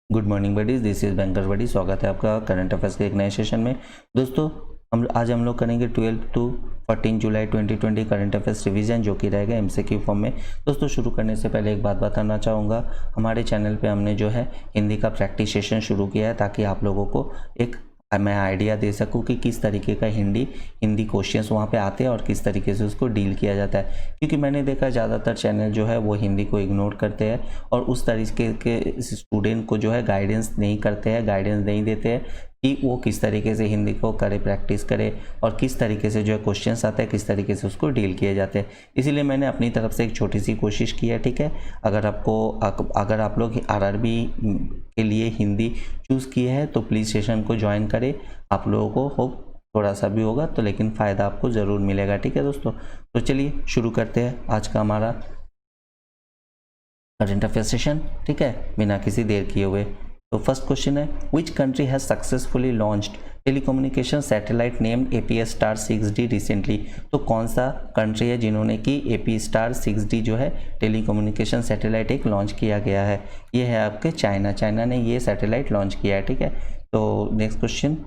Good morning buddies, this is banker buddy. स्वागत है आपका करंट अफेयर्स के एक नए सेशन में। दोस्तों आज हम लोग करेंगे 12 to 14 July 2020 current affairs revision, जो कि रहेगा एमसीक्यू फॉर्म में। दोस्तों शुरू करने से पहले एक बात बताना चाहूँगा, हमारे चैनल पे हमने जो है हिंदी का प्रैक्टिस सेशन शुरू किया है, ताकि आप लोगों को एक मैं आइडिया दे सकूं कि किस तरीके का हिंदी क्वेश्चंस वहाँ पे आते हैं और किस तरीके से उसको डील किया जाता है। क्योंकि मैंने देखा ज़्यादातर चैनल जो है वो हिंदी को इग्नोर करते हैं और उस तरीके के स्टूडेंट को जो है गाइडेंस नहीं करते हैं, गाइडेंस नहीं देते हैं कि वो किस तरीके से हिंदी को करे, प्रैक्टिस करे और किस तरीके से जो है क्वेश्चंस आते हैं, किस तरीके से उसको डील किए जाते हैं। इसीलिए मैंने अपनी तरफ से एक छोटी सी कोशिश की है, ठीक है। अगर आप लोग आरआरबी के लिए हिंदी चूज़ किए हैं तो प्लीज़ सेशन को ज्वाइन करें। आप लोगों को होप थोड़ा सा भी होगा तो लेकिन फ़ायदा आपको ज़रूर मिलेगा, ठीक है दोस्तों। तो चलिए शुरू करते हैं आज का हमारा करंट अफेयर सेशन, ठीक है, बिना किसी देर किए हुए। तो फर्स्ट क्वेश्चन है, which country has successfully launched telecommunication satellite named Apstar 6D recently. तो कौन सा कंट्री है जिन्होंने कि एपीस्टार 6D जो है टेलीकम्युनिकेशन सैटेलाइट एक लॉन्च किया गया है? ये है आपके चाइना ने ये सैटेलाइट लॉन्च किया है, ठीक है। तो next question,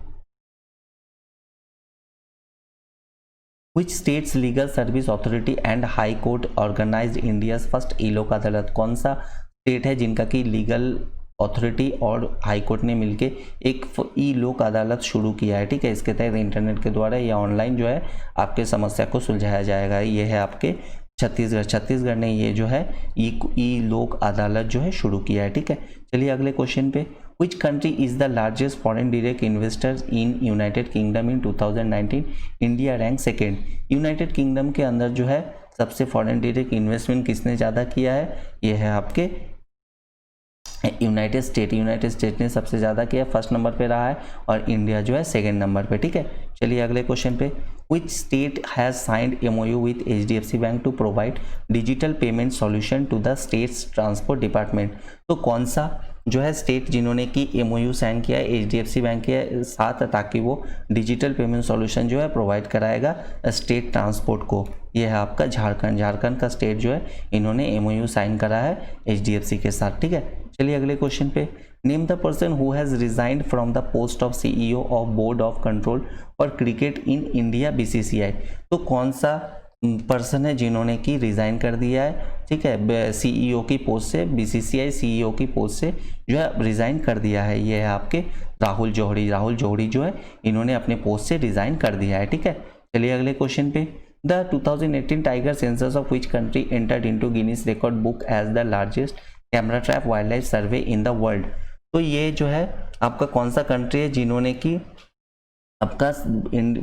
which states legal service authority and high court organized India's first e Lok Adalat. कौन सा स्टेट है जिनका कि लीगल अथॉरिटी और हाई कोर्ट ने मिलके एक ई लोक अदालत शुरू किया है, ठीक है। इसके तहत इंटरनेट के द्वारा या ऑनलाइन जो है आपके समस्या को सुलझाया जाएगा। ये है आपके छत्तीसगढ़ ने ये जो है ई लोक अदालत जो है शुरू किया है, ठीक है। चलिए अगले क्वेश्चन पे, which country is the largest foreign direct investors in United kingdom in 2019? India rank second. United kingdom के अंदर जो है सबसे फॉरेन डायरेक्ट इन्वेस्टमेंट किसने ज़्यादा किया है? ये है आपके यूनाइटेड स्टेट ने सबसे ज़्यादा किया, फर्स्ट नंबर पे रहा है, और इंडिया जो है सेकेंड नंबर पे, ठीक है। चलिए अगले क्वेश्चन पे, which state has signed MOU with HDFC bank to provide digital payment solution to the states transport department. तो कौन सा जो है स्टेट जिन्होंने कि MOU साइन किया है HDFC बैंक के साथ, ताकि वो डिजिटल पेमेंट सॉल्यूशन जो है प्रोवाइड कराएगा स्टेट ट्रांसपोर्ट को? ये है आपका झारखंड का स्टेट जो है इन्होंने MOU साइन करा है HDFC के साथ, ठीक है। चलिए अगले क्वेश्चन पे, name the person who has resigned from the post of CEO of board of control for cricket in India BCCI। तो कौन सा पर्सन है जिन्होंने कि रिज़ाइन कर दिया है, ठीक है, CEO की पोस्ट से, BCCI CEO की पोस्ट से जो है रिज़ाइन कर दिया है? ये है आपके राहुल जौहरी जो है इन्होंने अपने पोस्ट से रिज़ाइन कर दिया है, ठीक है। चलिए अगले क्वेश्चन पे, the 2018 tiger census of which country entered into Guinness record book as the largest camera trap wildlife survey in the world. तो ये जो है आपका कौन सा कंट्री है जिन्होंने कि आपका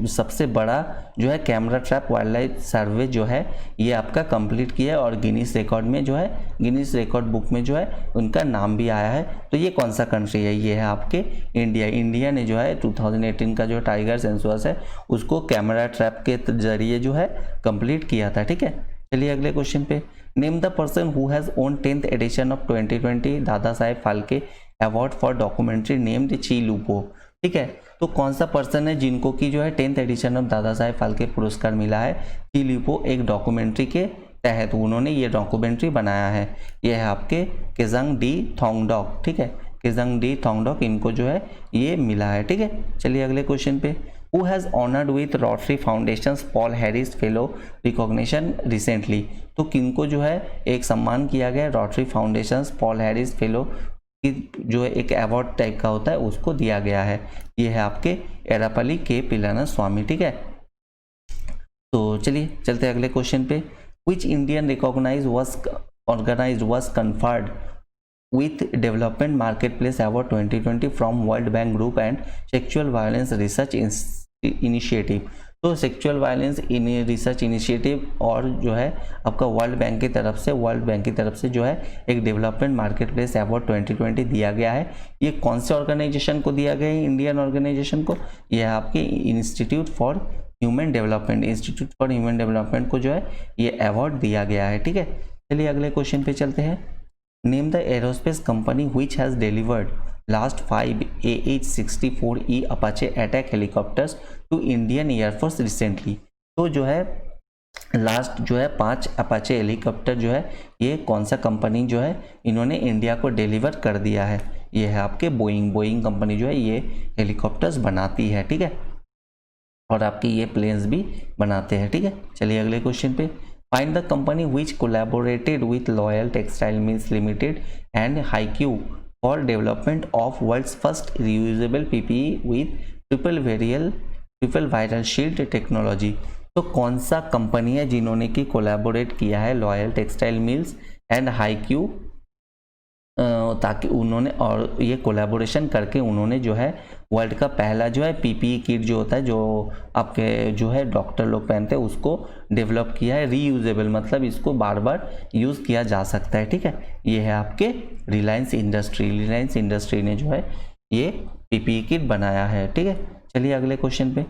सबसे बड़ा जो है कैमरा ट्रैप वाइल्ड लाइफ सर्वे जो है ये आपका कंप्लीट किया है और गिनीज रिकॉर्ड में जो है गिनीज रिकॉर्ड बुक में जो है उनका नाम भी आया है? तो ये कौन सा कंट्री है? ये है आपके इंडिया ने जो है 2018 का जो टाइगर सेंसस है उसको कैमरा ट्रैप के जरिए जो है कंप्लीट किया था, ठीक है। चलिए अगले क्वेश्चन पे, name the person who has won 10th edition of 2020 Dada Saheb Phalke award for documentary named ची लूपो, ठीक है। तो कौन सा पर्सन है जिनको कि जो है 10th एडिशन ऑफ दादा साहेब फाल्के पुरस्कार मिला है? ची लूपो एक डॉक्यूमेंट्री के तहत उन्होंने ये डॉक्यूमेंट्री बनाया है। ये है आपके केजंग डी थोंगडॉक, ठीक है, केजंग डी थोंगडॉक इनको जो है ये मिला है, ठीक है। चलिए अगले क्वेश्चन पे, who has honored with Rotary Foundation's Paul Harris Fellow recognition recently। तो किनको जो है एक सम्मान किया गया rotary foundation Paul Harris fellow की जो है एक अवार्ड टाइप का होता है उसको दिया गया है? ये है आपके एरापल्ली के पिलाना स्वामी, ठीक है। तो चलिए चलते हैं अगले क्वेश्चन पे, which Indian organised was conferred with Development Marketplace Award 2020 from World Bank Group and Sexual Violence Research Initiative। तो सेक्सुअल वायलेंस रिसर्च इनिशिएटिव और जो है आपका वर्ल्ड बैंक की तरफ से जो है एक डेवलपमेंट मार्केट प्लेस अवार्ड 2020 दिया गया है। ये कौन से ऑर्गेनाइजेशन को दिया गया है? इंडियन ऑर्गेनाइजेशन को। यह है आपके इंस्टीट्यूट फॉर ह्यूमन डेवलपमेंट को जो है ये अवार्ड दिया गया है, ठीक है। चलिए अगले क्वेश्चन पे चलते हैं, name the aerospace company which has delivered last 5 AH-64E Apache attack helicopters to Indian air force recently. तो जो है लास्ट जो है 5 अपाचे हेलीकॉप्टर जो है ये कौन सा कंपनी जो है इन्होंने इंडिया को डिलीवर कर दिया है, ये है आपके बोइंग कंपनी जो है ये हेलीकॉप्टर्स बनाती है, ठीक है, और आपके ये प्लेन्स भी बनाते हैं, ठीक है। चलिए अगले क्वेश्चन पे, find the company which collaborated with Loyal textile mills limited and HeiQ for development of world's first reusable PPE with triple viral shield technology. तो कौन सा कंपनी है जिन्होंने की कोलैबोरेट किया है loyal textile mills and Haikyu, ताकि उन्होंने और ये कोलैबोरेशन करके उन्होंने जो है वर्ल्ड का पहला जो है पीपीई किट जो होता है जो आपके जो है डॉक्टर लोग पहनते हैं उसको डेवलप किया है, रीयूजेबल मतलब इसको बार बार यूज़ किया जा सकता है, ठीक है। ये है आपके रिलायंस इंडस्ट्री ने जो है ये पीपीई किट बनाया है, ठीक है। चलिए अगले क्वेश्चन पे,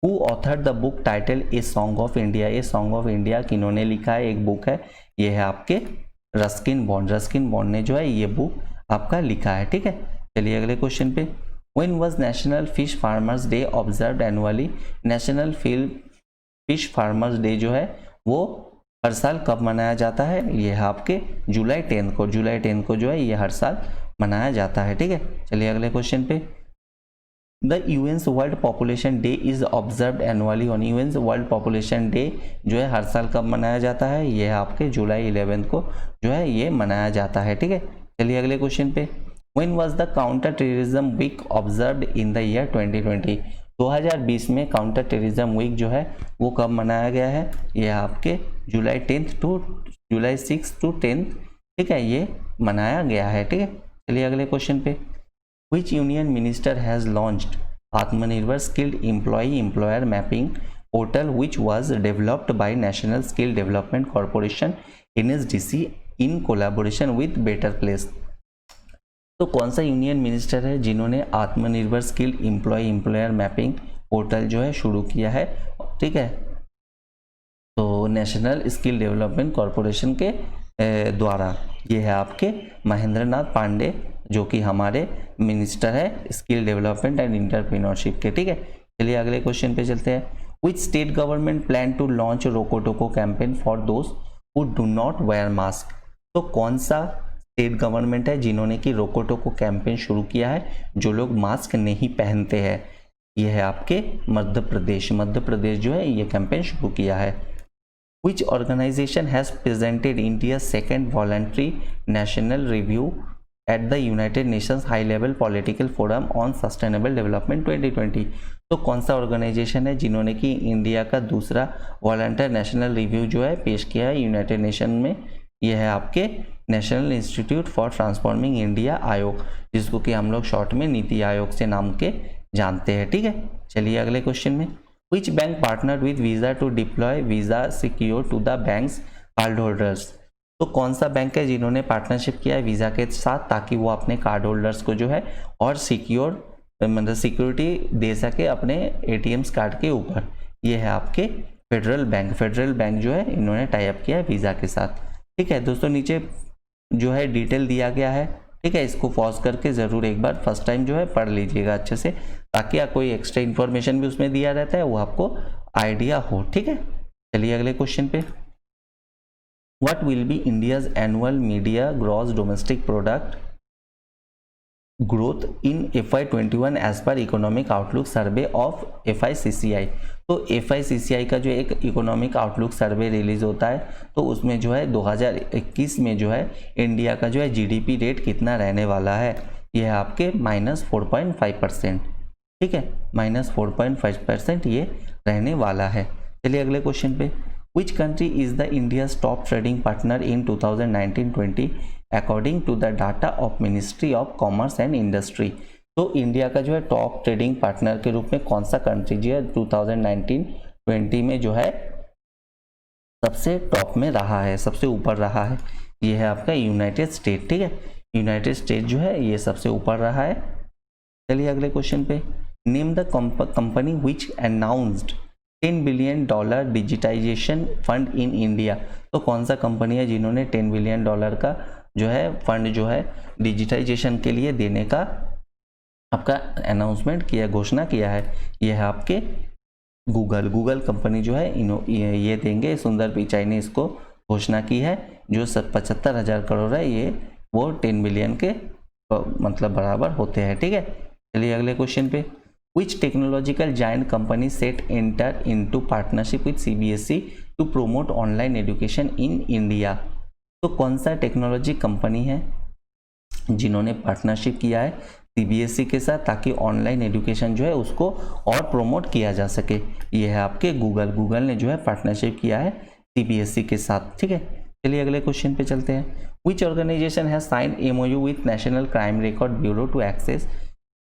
who author the book title a song of India, ये सॉन्ग ऑफ इंडिया किन्होंने लिखा है, एक बुक है, ये है आपके रस्किन बॉन्ड ने जो है ये बुक आपका लिखा है, ठीक है। चलिए अगले क्वेश्चन पे, when was national fish farmers day observed annually, national fish farmers day जो है वो हर साल कब मनाया जाता है, ये है आपके जुलाई 10 को जो है ये हर साल मनाया जाता है, ठीक है। चलिए अगले क्वेश्चन पे, the UN's world population day is observed annually on, UN's world population day जो है हर साल कब मनाया जाता है, ये आपके जुलाई 11 को जो है ये मनाया जाता है, ठीक है। चलिए अगले क्वेश्चन पे, when was the counter terrorism week observed in the year 2020, 2020 में काउंटर टेररिज्म वीक जो है वो कब मनाया गया है, ये आपके जुलाई 6 to 10, ठीक है, ये मनाया गया है, ठीक है। चलिए अगले क्वेश्चन पे, Which union minister has launched Atmanirbhar Skilled Employer Mapping portal which was developed by National Skill Development Corporation NSDC in collaboration with Better Place। तो कौन सा यूनियन मिनिस्टर है जिन्होंने आत्मनिर्भर स्किल्ड एम्प्लॉयर मैपिंग पोर्टल जो है शुरू किया है, ठीक है, तो नेशनल स्किल डेवलपमेंट कॉरपोरेशन के द्वारा, ये है आपके महेंद्र नाथ पांडे जो कि हमारे मिनिस्टर है स्किल डेवलपमेंट एंड एंटरप्रेन्योरशिप के, ठीक है। चलिए अगले क्वेश्चन पे चलते हैं, which state government plan to launch Roko Toko campaign for those who do not wear mask, तो कौन सा स्टेट गवर्नमेंट है जिन्होंने कि रोको टोको कैंपेन शुरू किया है जो लोग मास्क नहीं पहनते हैं, ये है आपके मध्य प्रदेश जो है ये कैंपेन शुरू किया है। Which organization has presented India's second voluntary national review at the United Nations High Level Political Forum on Sustainable Development 2020, तो कौन सा ऑर्गेनाइजेशन है जिन्होंने कि इंडिया का दूसरा वॉलंटियर नेशनल रिव्यू जो है पेश किया है यूनाइटेड नेशन में, यह है आपके national institute for transforming India आयोग, जिसको कि हम लोग शॉर्ट में नीति आयोग से नाम के जानते हैं, ठीक है। चलिए अगले क्वेश्चन में, Which bank partnered with Visa to deploy Visa Secure to the bank's card holders, तो कौन सा बैंक है जिन्होंने पार्टनरशिप किया है वीज़ा के साथ ताकि वो अपने कार्ड होल्डर्स को जो है और सिक्योर मतलब सिक्योरिटी दे सके अपने ATMs कार्ड के ऊपर, ये है आपके फेडरल बैंक जो है इन्होंने टाई अप किया है वीज़ा के साथ, ठीक है। दोस्तों नीचे जो है डिटेल दिया गया है, ठीक है, इसको पॉज करके ज़रूर एक बार फर्स्ट टाइम जो है पढ़ लीजिएगा अच्छे से, ताकि कोई एक्स्ट्रा इन्फॉर्मेशन भी उसमें दिया रहता है वो आपको आइडिया हो, ठीक है। चलिए अगले क्वेश्चन पे, what will be India's annual median gross domestic product growth in FY21 as per economic outlook survey of FICCI, तो FICCI का जो एक इकोनॉमिक आउटलुक सर्वे रिलीज होता है तो उसमें जो है 2021 में जो है इंडिया का जो है GDP रेट कितना रहने वाला है, यह है आपके -4.5%, ठीक है, -4.5% ये रहने वाला है। चलिए अगले क्वेश्चन पे, which country is the India's top trading partner in 2019-20 according to the data of ministry of commerce and industry, तो इंडिया का जो है टॉप ट्रेडिंग पार्टनर के रूप में कौन सा कंट्री जो है 2019-20 में जो है सबसे टॉप में रहा है, सबसे ऊपर रहा है, ये है आपका यूनाइटेड स्टेट, ठीक है, यूनाइटेड स्टेट जो है ये सबसे ऊपर रहा है। चलिए अगले क्वेश्चन पे, name the company which announced $10 billion digitisation fund in India, तो कौन सा कंपनी है जिन्होंने $10 बिलियन का जो है फंड जो है डिजिटाइजेशन के लिए देने का आपका अनाउंसमेंट किया, घोषणा किया है, यह है आपके गूगल कंपनी जो है ये देंगे। सुंदर पिचाई ने इसको घोषणा की है। जो 75,000 करोड़ है ये वो 10 बिलियन के मतलब बराबर होते हैं, ठीक है। चलिए अगले क्वेश्चन पे, which technological giant company set enter into partnership with CBSE to promote online education in India. तो कौन सा टेक्नोलॉजी कंपनी है जिन्होंने पार्टनरशिप किया है CBSE के साथ, ताकि ऑनलाइन एजुकेशन जो है उसको और प्रोमोट किया जा सके। ये है आपके गूगल ने जो है पार्टनरशिप किया है CBSE के साथ, ठीक है। चलिए अगले क्वेश्चन पे चलते हैं। Which organization has signed MOU with national crime record bureau to access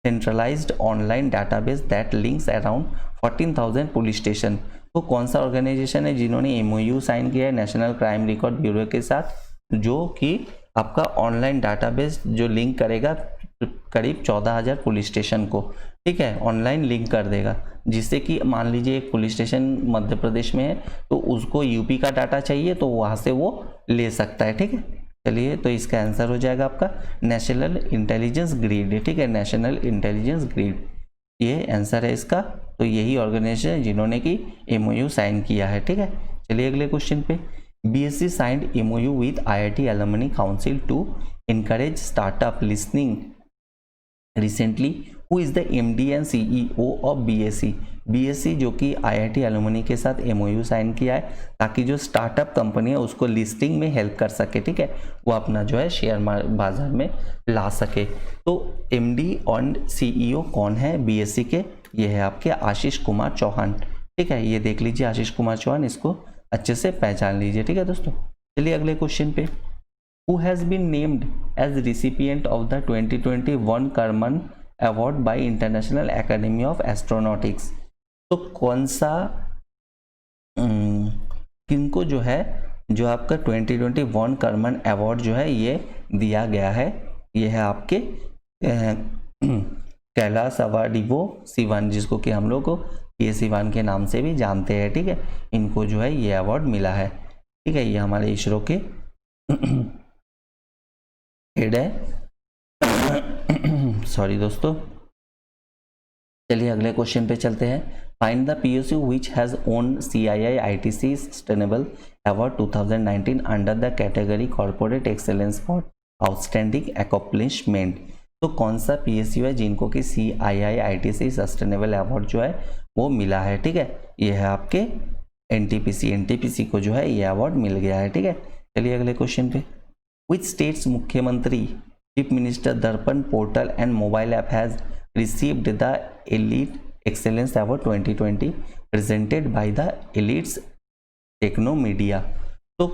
centralized online database that links around 14,000 police station. तो कौन सा ऑर्गेनाइजेशन है जिन्होंने MOU साइन किया है नेशनल क्राइम रिकॉर्ड ब्यूरो के साथ, जो कि आपका ऑनलाइन डाटाबेस जो लिंक करेगा करीब 14,000 पुलिस स्टेशन को, ठीक है, ऑनलाइन लिंक कर देगा, जिससे कि मान लीजिए एक पुलिस स्टेशन मध्य प्रदेश में है तो उसको यूपी का डाटा चाहिए तो वहाँ से वो ले सकता है, ठीक है। चलिए तो इसका आंसर हो जाएगा आपका नेशनल इंटेलिजेंस ग्रिड, ठीक है, नेशनल इंटेलिजेंस ग्रिड ये आंसर है इसका। तो यही ऑर्गेनाइजेशन है जिन्होंने की MOU साइन किया है, ठीक है। चलिए अगले क्वेश्चन पे, BSE signed MOU with IIT alumni council to encourage startup listening recently, who is the MD and CEO of BSE जो कि IIT एलुमनी के साथ MOU साइन किया है ताकि जो स्टार्टअप कंपनी है उसको लिस्टिंग में हेल्प कर सके, ठीक है, वो अपना जो है शेयर बाजार में ला सके। तो MD और CEO कौन है BSE के, ये है आपके आशीष कुमार चौहान, ठीक है। ये देख लीजिए आशीष कुमार चौहान, इसको अच्छे से पहचान लीजिए, ठीक है दोस्तों। चलिए अगले क्वेश्चन पे, who has been named as recipient of the 2021 Karman Award by International Academy of Astronautics। तो कौन सा किनको जो है जो आपका 2021 कर्मन अवार्ड जो है ये दिया गया है, ये है आपके कैलाश अवार्डिवो सिवान, जिसको कि हम लोग को के सिवान के नाम से भी जानते हैं, ठीक है। इनको जो है ये अवार्ड मिला है, ठीक है। ये हमारे इसरो के हेड है सॉरी दोस्तों। चलिए अगले क्वेश्चन पे चलते हैं। Find the PSU which has own CII ITC sustainable award 2019 under the category corporate excellence for outstanding accomplishment. तो कौन सा PSU है जिनको कि CII ITC सस्टेनेबल अवार्ड जो है वो मिला है, ठीक है। ये है आपके NTPC को जो है ये अवार्ड मिल गया है, ठीक है। चलिए अगले क्वेश्चन पे, Which states मुख्यमंत्री chief minister Darpan portal and mobile app has received the Elets excellence award 2020 presented by the Elets Techno Media. तो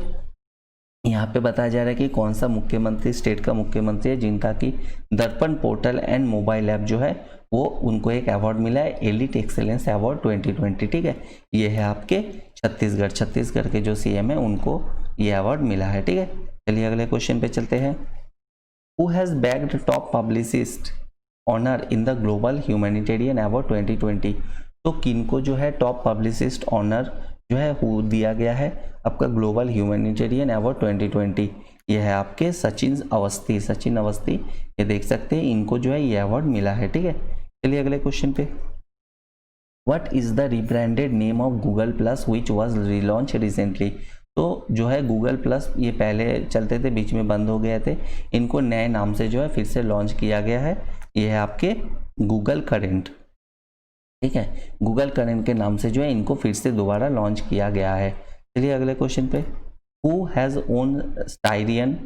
यहाँ पे बताया जा रहा है कि कौन सा मुख्यमंत्री स्टेट का मुख्यमंत्री है जिनका कि दर्पण पोर्टल एंड मोबाइल ऐप जो है वो उनको एक अवार्ड मिला है एलिट एक्सेलेंस अवार्ड 2020, ठीक है। ये है आपके छत्तीसगढ़ के जो CM है उनको ये अवार्ड मिला है, ठीक है। चलिए अगले क्वेश्चन पे चलते हैं। Who has bagged top publicist honour in the global humanitarian award 2020। तो किनको जो है टॉप पब्लिसिस्ट ऑनर जो है वो दिया गया है आपका ग्लोबल ह्यूमैनिटेरियन अवार्ड 2020। ये है आपके सचिन अवस्थी ये देख सकते हैं, इनको जो है ये अवार्ड मिला है, ठीक है। चलिए अगले क्वेश्चन पे, what is the rebranded name of Google plus which was relaunch recently. तो जो है गूगल प्लस ये पहले चलते थे, बीच में बंद हो गए थे, इनको नए नाम से जो है फिर से लॉन्च किया गया है। ये है आपके गूगल करेंट, ठीक है, गूगल करेंट के नाम से जो है इनको फिर से दोबारा लॉन्च किया गया है। चलिए अगले क्वेश्चन पे, who has won Styrian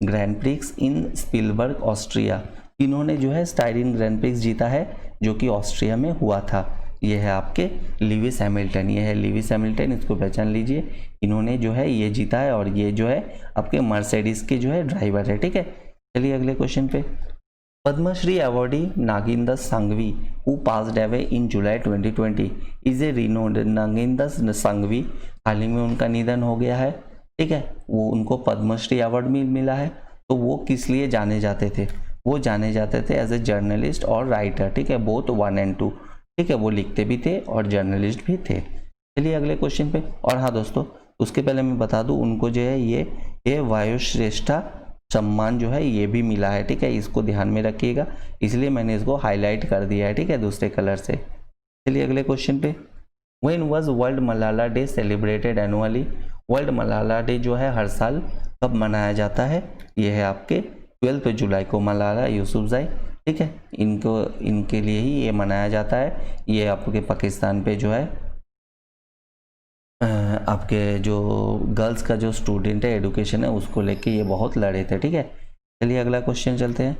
Grand Prix in Spielberg Austria. इन्होंने जो है स्टाइरियन ग्रैंड प्रिक्स जीता है जो कि ऑस्ट्रिया में हुआ था। ये है आपके लीविस हैमिल्टन, ये है लीविस हैमिल्टन, इसको पहचान लीजिए। इन्होंने जो है ये जीता है और ये जो है आपके मर्सिडीज के जो है ड्राइवर है, ठीक है। चलिए अगले क्वेश्चन पे, Padmashri awardee Nagindar Sanghvi who passed away in July 2020 is a renowned. Nagindar Sanghvi हाल ही में उनका निधन हो गया है, ठीक है। वो उनको पद्मश्री अवार्ड भी मिला है। तो वो किस लिए जाने जाते थे, वो जाने जाते थे एज ए जर्नलिस्ट और राइटर, ठीक है, बोथ 1 and 2, ठीक है। वो लिखते भी थे और जर्नलिस्ट भी थे। चलिए अगले क्वेश्चन पे, और हाँ दोस्तों उसके पहले मैं बता दूं उनको जो है ये वायुश्रेष्ठा सम्मान जो है ये भी मिला है, ठीक है। इसको ध्यान में रखिएगा, इसलिए मैंने इसको हाईलाइट कर दिया है, ठीक है, दूसरे कलर से। चलिए अगले क्वेश्चन पे, when was world Malala day celebrated annually? World Malala day जो है हर साल कब मनाया जाता है? ये है आपके 12 जुलाई को, मलाला यूसुफजई, ठीक है, इनके लिए ही ये मनाया जाता है। ये आपके पाकिस्तान पे जो है आपके जो गर्ल्स का जो स्टूडेंट है, एडुकेशन है, उसको लेके ये बहुत लड़े थे, ठीक है। चलिए अगला क्वेश्चन चलते हैं।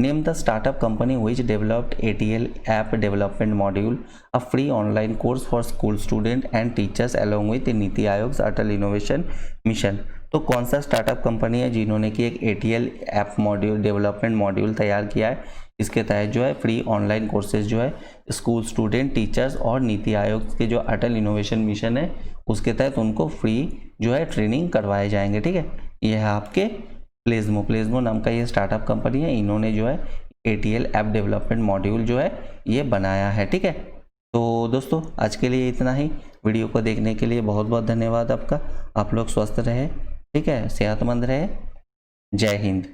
Name the startup company which developed ATL app development module, a free online course for school student and teachers along with NITI Aayog Atal innovation mission. तो कौन सा स्टार्टअप कंपनी है जिन्होंने कि एक ATL app module development module तैयार किया है? इसके तहत जो है फ्री ऑनलाइन कोर्सेज जो है स्कूल स्टूडेंट, टीचर्स और नीति आयोग के जो अटल इनोवेशन मिशन है उसके तहत उनको फ्री जो है ट्रेनिंग करवाए जाएंगे, ठीक है। यह है आपके प्लेज्मो नाम का ये स्टार्टअप कंपनी है, इन्होंने जो है ATL ऐप डेवलपमेंट मॉड्यूल जो है ये बनाया है, ठीक है। तो दोस्तों आज के लिए इतना ही। वीडियो को देखने के लिए बहुत बहुत धन्यवाद आपका। आप लोग स्वस्थ रहे, ठीक है, सेहतमंद रहे। जय हिंद।